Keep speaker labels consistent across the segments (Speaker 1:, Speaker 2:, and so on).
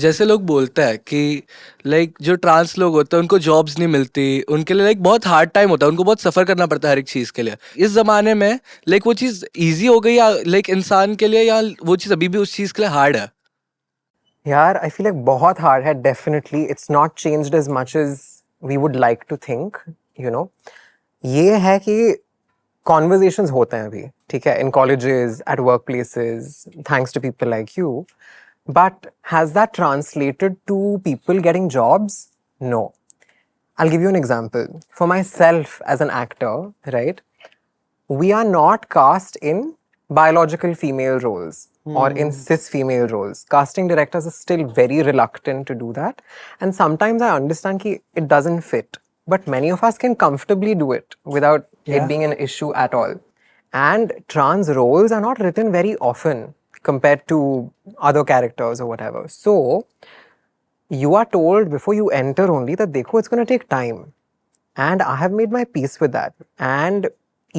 Speaker 1: जैसे लोग बोलते हैं कि जो ट्रांस लोग होते हैं उनको जॉब्स नहीं मिलती, उनके लिए बहुत हार्ड टाइम होता है, उनको बहुत सफर करना पड़ता है हर एक चीज के लिए। इस जमाने में वो चीज इजी हो गई या इंसान के लिए, या वो चीज अभी भी उस चीज के लिए हार्ड है?
Speaker 2: यार आई फील लाइक बहुत हार्ड है definitely. It's not changed as much as we would like to think. You know, ये है कि कॉन्वर्जेशंस होते हैं अभी, ठीक है, in colleges, at work places, thanks to people like you. But has that translated to people getting jobs? No. I'll give you an example. For myself as an actor, right, we are not cast in biological female roles or in cis female roles. Casting directors are still very reluctant to do that. And sometimes I understand that it doesn't fit. But many of us can comfortably do it without it being an issue at all. And trans roles are not written very often compared to other characters or whatever. So, you are told before you enter only that dekho, it's going to take time. And I have made my peace with that. And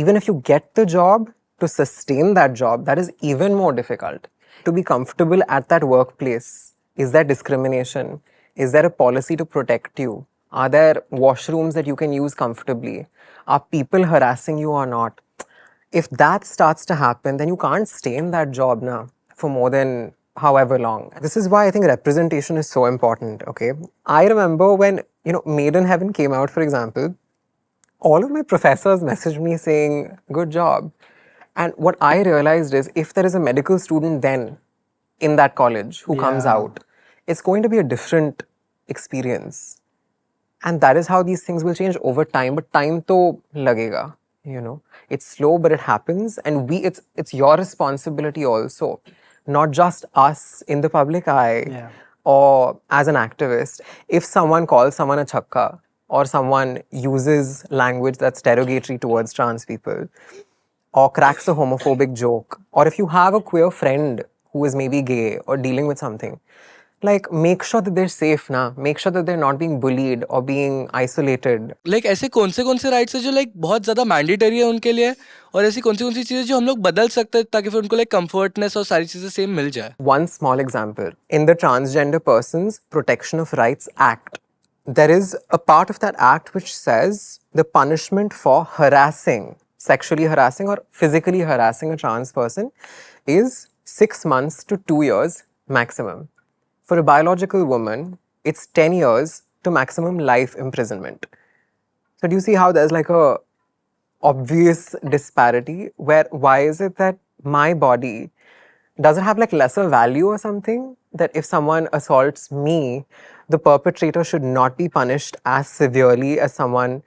Speaker 2: even if you get the job, to sustain that job, that is even more difficult. To be comfortable at that workplace, is there discrimination? Is there a policy to protect you? Are there washrooms that you can use comfortably? Are people harassing you or not? If that starts to happen, then you can't stay in that job now for more than however long. This is why I think representation is so important, okay? I remember when, Made in Heaven came out, for example, all of my professors messaged me saying, good job. And what I realized is if there is a medical student then in that college who comes out, it's going to be a different experience. And that is how these things will change over time. But time to lagega, It's slow, but it happens. And it's your responsibility also, not just us in the public eye or as an activist. If someone calls someone a chakka or someone uses language that's derogatory towards trans people or cracks a homophobic joke, or if you have a queer friend who is maybe gay or dealing with something, make sure that they're safe now. Make sure that they're not being bullied or being isolated.
Speaker 1: ऐसे कौन से rights है जो बहुत ज्यादा mandatory है उनके लिए, और ऐसी कौन सी चीजें जो हम लोग बदल सकते हैं ताकि फिर उनको कंफर्टनेस और सारी चीजें सेम मिल जाए?
Speaker 2: One small example. In the Transgender Persons Protection of Rights Act, there is a part of that act which says the punishment for harassing, sexually harassing or physically harassing a trans person is 6 months to 2 years maximum. For a biological woman, it's 10 years to maximum life imprisonment. So do you see how there's a obvious disparity where why is it that my body does it have lesser value or something, that if someone assaults me, the perpetrator should not be punished as severely as someone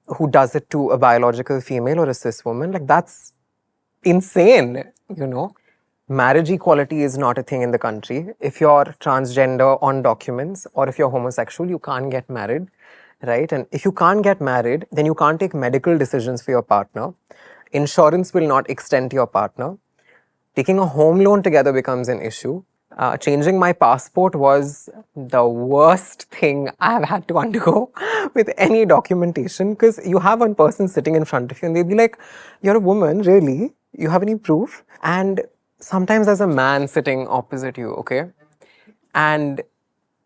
Speaker 2: who does it to a biological female or a cis woman? That's insane, Marriage equality is not a thing in the country. If you're transgender on documents or if you're homosexual, you can't get married, right? And if you can't get married, then you can't take medical decisions for your partner. Insurance will not extend to your partner. Taking a home loan together becomes an issue. Changing my passport was the worst thing I've had to undergo with any documentation, because you have one person sitting in front of you and they'll be like, you're a woman, really? You have any proof? And sometimes there's a man sitting opposite you, okay? And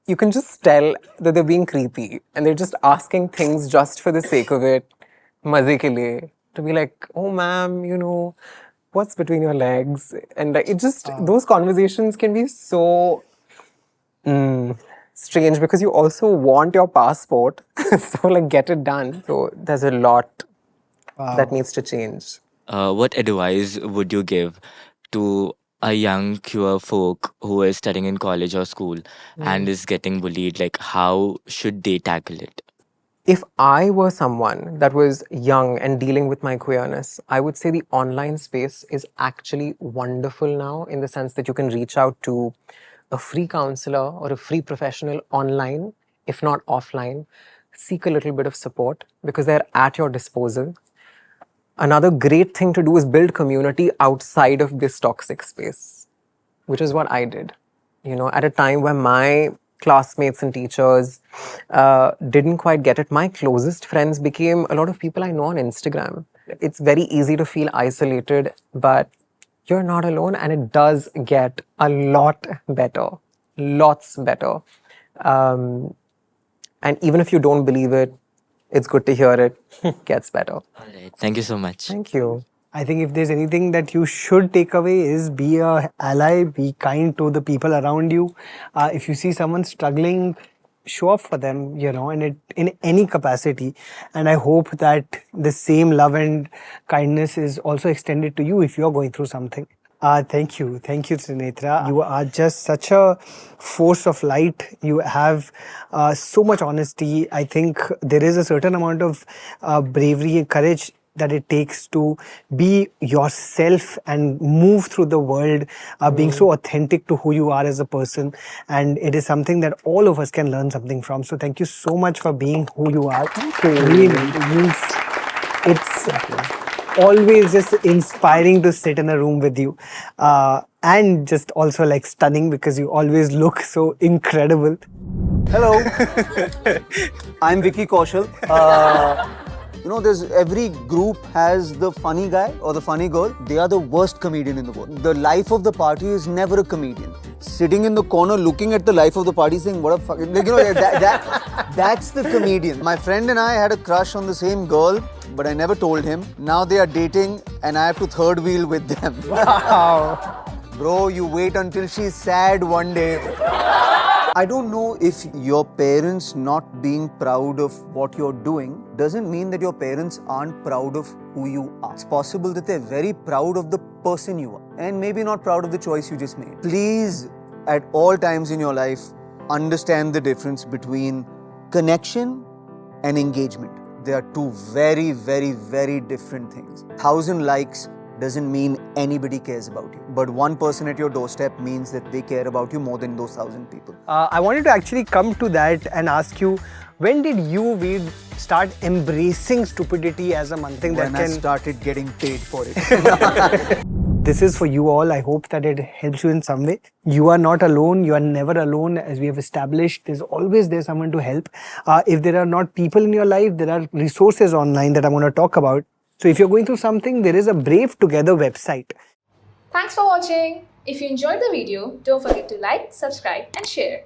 Speaker 2: you can just tell that they're being creepy and they're just asking things just for the sake of it, maze ke liye, to be like, oh ma'am, what's between your legs? And it just, those conversations can be so strange because you also want your passport. So get it done. So there's a lot that needs to change.
Speaker 3: What advice would you give to a young queer folk who is studying in college or school and is getting bullied? How should they tackle it?
Speaker 2: If I were someone that was young and dealing with my queerness, I would say the online space is actually wonderful now, in the sense that you can reach out to a free counselor or a free professional online, if not offline. Seek a little bit of support because they're at your disposal. Another great thing to do is build community outside of this toxic space, which is what I did. At a time when my classmates and teachers didn't quite get it, my closest friends became a lot of people I know on Instagram. It's very easy to feel isolated, but you're not alone, and it does get a lot better. lots better. And even if you don't believe it, it's good to hear it gets better.
Speaker 3: All right. Thank you so much.
Speaker 2: Thank you.
Speaker 4: I think if there's anything that you should take away is be a ally, be kind to the people around you. If you see someone struggling, show up for them, and in any capacity. And I hope that the same love and kindness is also extended to you if you're going through something. Thank you, Trinetra. You are just such a force of light. You have so much honesty. I think there is a certain amount of bravery and courage that it takes to be yourself and move through the world, being so authentic to who you are as a person. And it is something that all of us can learn something from. So thank you so much for being who you are. Really, it's always just inspiring to sit in a room with you. And just also like stunning because you always look so incredible.
Speaker 5: Hello, I'm Vicky Kaushal. There's every group has the funny guy or the funny girl. They are the worst comedian in the world. The life of the party is never a comedian. Sitting in the corner looking at the life of the party saying, what a fucking... that's the comedian. My friend and I had a crush on the same girl, but I never told him. Now they are dating and I have to third wheel with them.
Speaker 4: Wow.
Speaker 5: Bro, you wait until she's sad one day. I don't know if your parents not being proud of what you're doing doesn't mean that your parents aren't proud of who you are. It's possible that they're very proud of the person you are and maybe not proud of the choice you just made. Please, at all times in your life, understand the difference between connection and engagement. They are two very, very, very different things. 1,000 likes doesn't mean anybody cares about you. But one person at your doorstep means that they care about you more than those 1,000 people.
Speaker 4: I wanted to actually come to that and ask you, when did you, Veed, start embracing stupidity as a something that
Speaker 5: When I started getting paid for it.
Speaker 4: This is for you all. I hope that it helps you in some way. You are not alone. You are never alone. As we have established, there's always someone to help. If there are not people in your life, there are resources online that I'm going to talk about. So if you're going through something, there is a Brave Together website.
Speaker 6: Thanks for watching. If you enjoyed the video, don't forget to like, subscribe and share.